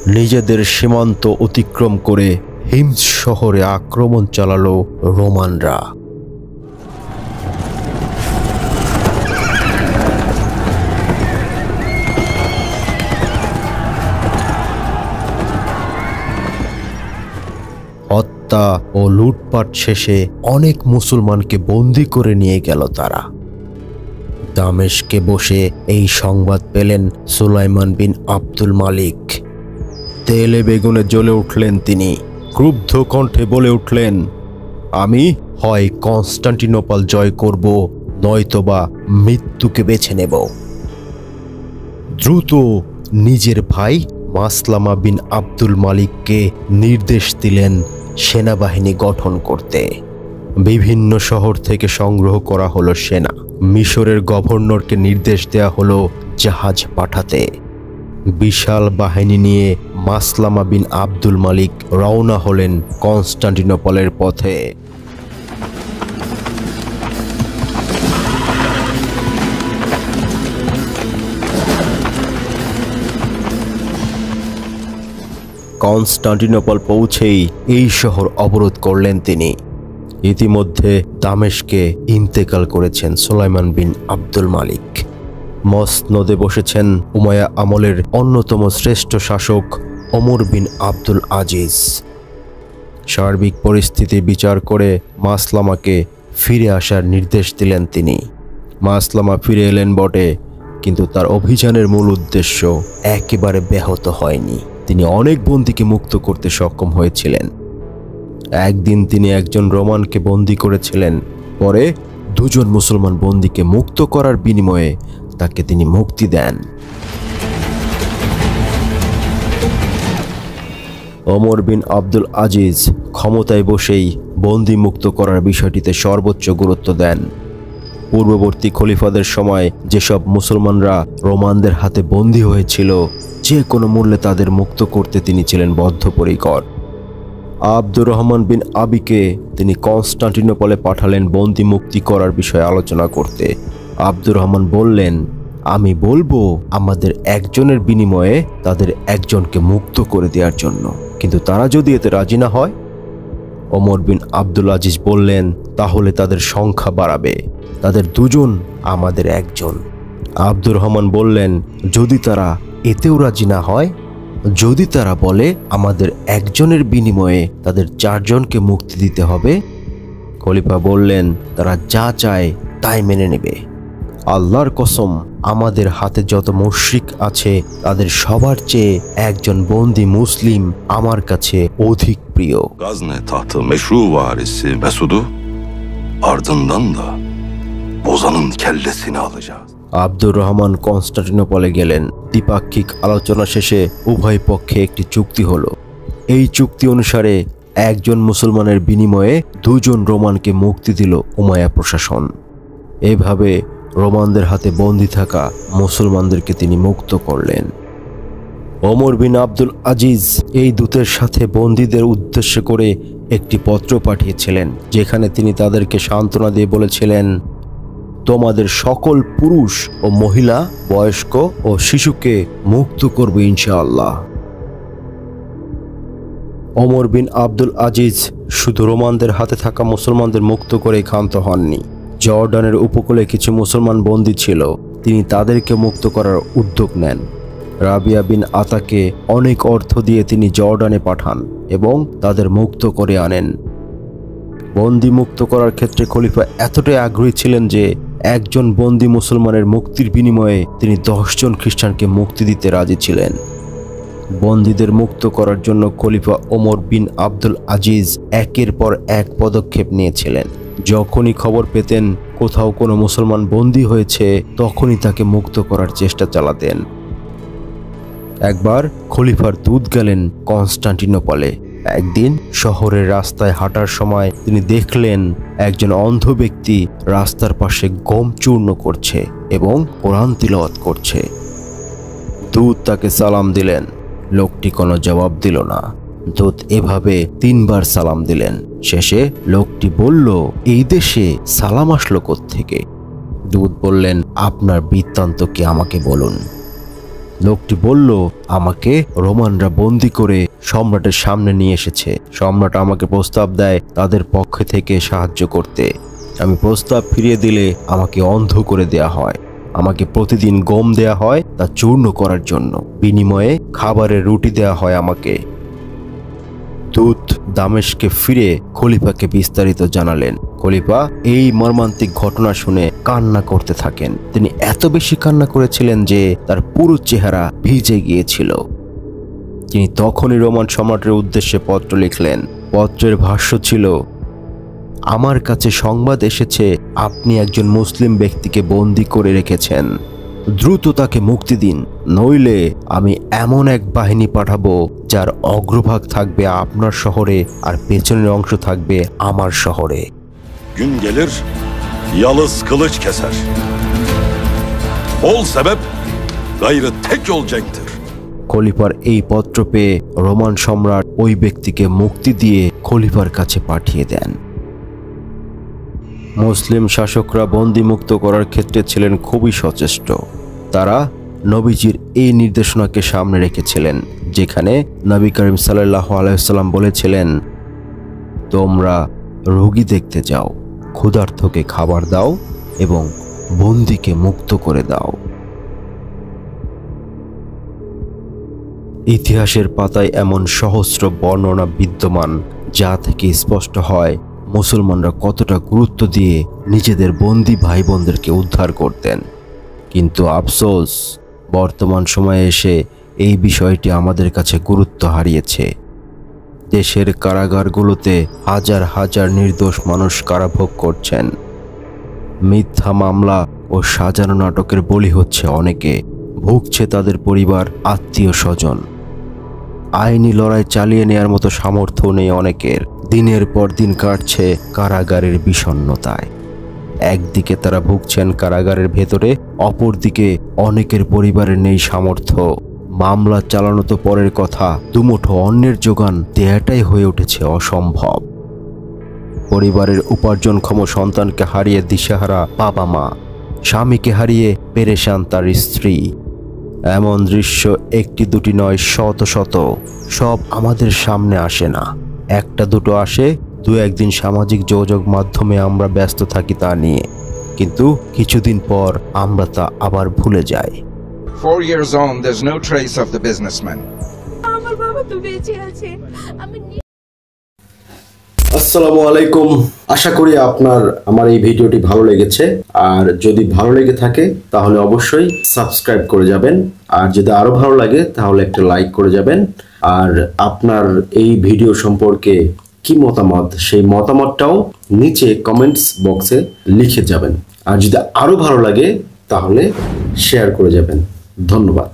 নিজেদের সীমান্ত অতিক্রম করে হিমস শহরে আক্রমণ চালালো রোমানরা। হত্যা ও লুটপাট শেষে অনেক মুসলমানকে বন্দী করে নিয়ে গেল তারা। দামেস্কে বসে এই সংবাদ পেলেন সুলাইমান বিন আব্দুল মালিক। তেলে বেগুনে জ্বলে উঠলেন তিনি। ক্রুদ্ধ কণ্ঠে বলে উঠলেন, আমি হয় কনস্টান্টিনোপল জয় করব, নয়তোবা মৃত্যুকে বেছে নেব। দ্রুত নিজের ভাই মাসলামা বিন আব্দুল মালিককে নির্দেশ দিলেন সেনাবাহিনী গঠন করতে। বিভিন্ন শহর থেকে সংগ্রহ করা হলো সেনা। মিশরের গভর্নরকে নির্দেশ দেয়া হলো জাহাজ পাঠাতে। বিশাল বাহিনী নিয়ে মাসলামা বিন আব্দুল মালিক রওনা হলেন কনস্টান্টিনোপলের পথে। কনস্টান্টিনোপল পৌঁছেই এই শহর অবরোধ করলেন তিনি। ইতিমধ্যে দামেস্কে ইন্তেকাল করেছেন সুলাইমান বিন আব্দুল মালিক। মসনদে বসেছেন উমাইয়া আমলের অন্যতম শ্রেষ্ঠ শাসক ওমর বিন আব্দুল আজিজ। সার্বিক পরিস্থিতি বিচার করে মাসলামাকে ফিরে আসার নির্দেশ দিলেন তিনি। মাসলামা ফিরে এলেন বটে, কিন্তু তার অভিযানের মূল উদ্দেশ্য একেবারে ব্যাহত হয়নি। তিনি অনেক বন্দীকে মুক্ত করতে সক্ষম হয়েছিলেন। একদিন তিনি একজন রোমানকে বন্দী করেছিলেন, পরে দুজন মুসলমান বন্দীকে মুক্ত করার বিনিময়ে তাকে তিনি মুক্তি দেন। ওমর বিন আব্দুল আজিজ ক্ষমতায় বসেই বন্দী মুক্ত করার বিষয়টিতে সর্বোচ্চ গুরুত্ব দেন। পূর্ববর্তী খলিফাদের সময় যেসব মুসলমানরা রোমানদের হাতে বন্দী হয়েছিল, যে কোনো মূল্যে তাদের মুক্ত করতে তিনি ছিলেন বদ্ধপরিকর। আব্দুর রহমান বিন আবিকে তিনি কনস্টান্টিনোপলে পাঠালেন বন্দী মুক্তি করার বিষয়ে আলোচনা করতে। আব্দুর রহমান বললেন, আমি বলবো আমাদের একজনের বিনিময়ে তাদের একজনকে মুক্ত করে দেওয়ার জন্য, কিন্তু তারা যদি এতে রাজি না হয়। ওমর বিন আব্দুল আজিজ বললেন, তাহলে তাদের সংখ্যা বাড়াবে, তাদের দুজন আমাদের একজন। আব্দুর রহমান বললেন, যদি তারা এতেও রাজি না হয়, যদি তারা বলে আমাদের একজনের বিনিময়ে তাদের চারজনকে মুক্তি দিতে হবে। খলিফা বললেন, তারা যা চায় তাই মেনে নেবে। আল্লাহর কসম, আমাদের হাতে যত মুশরিক আছে তাদের সবার চেয়ে একজন বন্দী মুসলিম আমার কাছে অধিক প্রিয়। Gazne tahtı meşru varisi Mesud'u ardından da bozanın kellesini alacağız. Abdur Rahman কনস্টান্টিনোপলে গেলেন। দ্বিপাক্ষিক আলোচনা শেষে উভয় পক্ষে একটি চুক্তি হলো। এই চুক্তি অনুসারে একজন মুসলমানের বিনিময়ে দুজন রোমানকে মুক্তি দিল উমাইয়া প্রশাসন। এভাবে রোমানদের হাতে বন্দী থাকা মুসলমানদেরকে তিনি মুক্ত করলেন। ওমর বিন আব্দুল আজিজ এই দূতের সাথে বন্দীদের উদ্দেশ্য করে একটি পত্র পাঠিয়েছিলেন, যেখানে তিনি তাদেরকে সান্ত্বনা দিয়ে বলেছিলেন, তোমাদের সকল পুরুষ ও মহিলা, বয়স্ক ও শিশুকে মুক্ত করবে ইনশাআল্লাহ। ওমর বিন আব্দুল আজিজ শুধু রোমানদের হাতে থাকা মুসলমানদের মুক্ত করে ক্ষান্ত হননি। জর্ডানের উপকূলে কিছু মুসলমান বন্দী ছিল, তিনি তাদেরকে মুক্ত করার উদ্যোগ নেন। রাবিয়া বিন আতাকে অনেক অর্থ দিয়ে তিনি জর্ডানে পাঠান এবং তাদের মুক্ত করে আনেন। বন্দী মুক্ত করার ক্ষেত্রে খলিফা এতটাই আগ্রহী ছিলেন যে একজন বন্দী মুসলমানের মুক্তির বিনিময়ে তিনি 10 জন খ্রিস্টানকে মুক্তি দিতে রাজি ছিলেন। বন্দীদের মুক্ত করার জন্য খলিফা ওমর বিন আব্দুল আজিজ একের পর এক পদক্ষেপ নিয়েছিলেন। যখনই খবর পেতেন কোথাও কোনো মুসলমান বন্দী হয়েছে, তখনই তাকে মুক্ত করার চেষ্টা চালাতেন। একবার খলিফার দূত গেলেন কনস্টান্টিনোপলে। একদিন শহরের রাস্তায় হাঁটার সময় তিনি দেখলেন একজন অন্ধ ব্যক্তি রাস্তার পাশে গম চূর্ণ করছে এবং কোরআন তিলাওয়াত করছে। দূত তাকে সালাম দিলেন, লোকটি কোনো জবাব দিল না। দূত এভাবে 3 বার সালাম দিলেন। শেষে লোকটি বলল, এই দেশে সালাম আসলো কোত্থেকে? দূত বললেন, আপনার বৃত্তান্ত কি আমাকে বলুন। লোকটি বলল, আমাকে রোমানরা বন্দি করে সম্রাটের সামনে নিয়ে এসেছে। সম্রাট আমাকে প্রস্তাব দেয় তাদের পক্ষ থেকে সাহায্য করতে। আমি প্রস্তাব ফিরিয়ে দিলে আমাকে অন্ধ করে দেয়া হয়। আমাকে প্রতিদিন গম দেয়া হয় তা চূর্ণ করার জন্য, বিনিময়ে খাবারের রুটি দেয়া হয় আমাকে। দূত দামেস্কে ফিরে খলিফাকে বিস্তারিত জানালেন। খলিফা এই মর্মান্তিক ঘটনা শুনে কান্না করতে থাকেন। তিনি এত বেশি কান্না করেছিলেন যে তার পুরো চেহারা ভিজে গিয়েছিল। তিনি তখনই রোমান সম্রাটের উদ্দেশ্যে পত্র লিখলেন। পত্রের ভাষ্য ছিল, আমার কাছে সংবাদ এসেছে আপনি একজন মুসলিম ব্যক্তিকে বন্দী করে রেখেছেন। দ্রুত তাকে মুক্তি দিন, নইলে আমি এমন এক বাহিনী পাঠাবো যার অগ্রভাগ থাকবে আপনার শহরে আর পেছনের অংশ থাকবে আমার শহরে। Gün gelir, yalız kılıç keser. Ol sebep, gayrı tek yol cenktir. খলিফার এই পত্র পেয়ে রোমান সম্রাট ওই ব্যক্তিকে মুক্তি দিয়ে খলিফার কাছে পাঠিয়ে দেন। মুসলিম শাসকরা বন্দিমুক্ত করার ক্ষেত্রে ছিলেন খুবই সচেষ্ট। তারা নবীজির এই নির্দেশনাকে সামনে রেখেছিলেন, যেখানে নবী করিম সাল্লাল্লাহু আলাইহি ওয়াসাল্লাম বলেছিলেন, তোমরা রোগী দেখতে যাও, ক্ষুধার্তকে খাবার দাও এবং বন্দীকে মুক্ত করে দাও। ইতিহাসের পাতায় এমন সহস্র বর্ণনা বিদ্যমান, যা থেকে স্পষ্ট হয় মুসলমানরা কতটা গুরুত্ব দিয়ে নিজেদের বন্দী ভাই বোনদেরকে উদ্ধার করতেন। কিন্তু আফসোস, বর্তমান সময়ে এসে এই বিষয়টি আমাদের কাছে গুরুত্ব হারিয়েছে। দেশের কারাগারগুলোতে হাজার হাজার নির্দোষ মানুষ কারাভোগ করছেন। মিথ্যা মামলা ও সাজানো নাটকের বলি হচ্ছে অনেকে, ভুগছে তাদের পরিবার, আত্মীয় স্বজন। আইনি লড়াই চালিয়ে নেয়ার মতো সামর্থ্য নেই অনেকের। দিনের পর দিন কাটছে কারাগারের বিষণ্ণতায়। একদিকে তারা ভুগছেন কারাগারের ভেতরে, অপরদিকে অনেকের পরিবারের নেই সামর্থ্য। মামলা চালানো তো পরের কথা, দুমুঠো অন্যের যোগান দেয়াটাই হয়ে উঠেছে অসম্ভব। পরিবারের উপার্জনক্ষম সন্তানকে হারিয়ে দিশেহারা বাবা মা, স্বামীকে হারিয়ে পেরেশান তার স্ত্রী। এমন দৃশ্য একটি দুটি নয়, শত শত। সব আমাদের সামনে আসে না, একটা দুটো আসে। দু একদিন সামাজিক যোগাযোগ মাধ্যমে আমরা ব্যস্ত থাকি তা নিয়ে, কিন্তু কিছুদিন পর আমরা তা আবার ভুলে যাই। 4 years on, there's no trace of the businessman. আমার বাবা তো বেঁচে আছে। আমি আসসালামু আলাইকুম। আশা করি আপনার আমার এই ভিডিওটি ভালো লেগেছে, আর যদি ভালো লেগে থাকে তাহলে অবশ্যই সাবস্ক্রাইব করে যাবেন, আর যদি আরো ভালো লাগে তাহলে একটা লাইক করে যাবেন। আর আপনার এই ভিডিও সম্পর্কে কি মতামত, সেই মতামতটাও নিচে কমেন্টস বক্সে লিখে যাবেন। আর যদি আরো ভালো লাগে তাহলে শেয়ার করে যাবেন। ধন্যবাদ।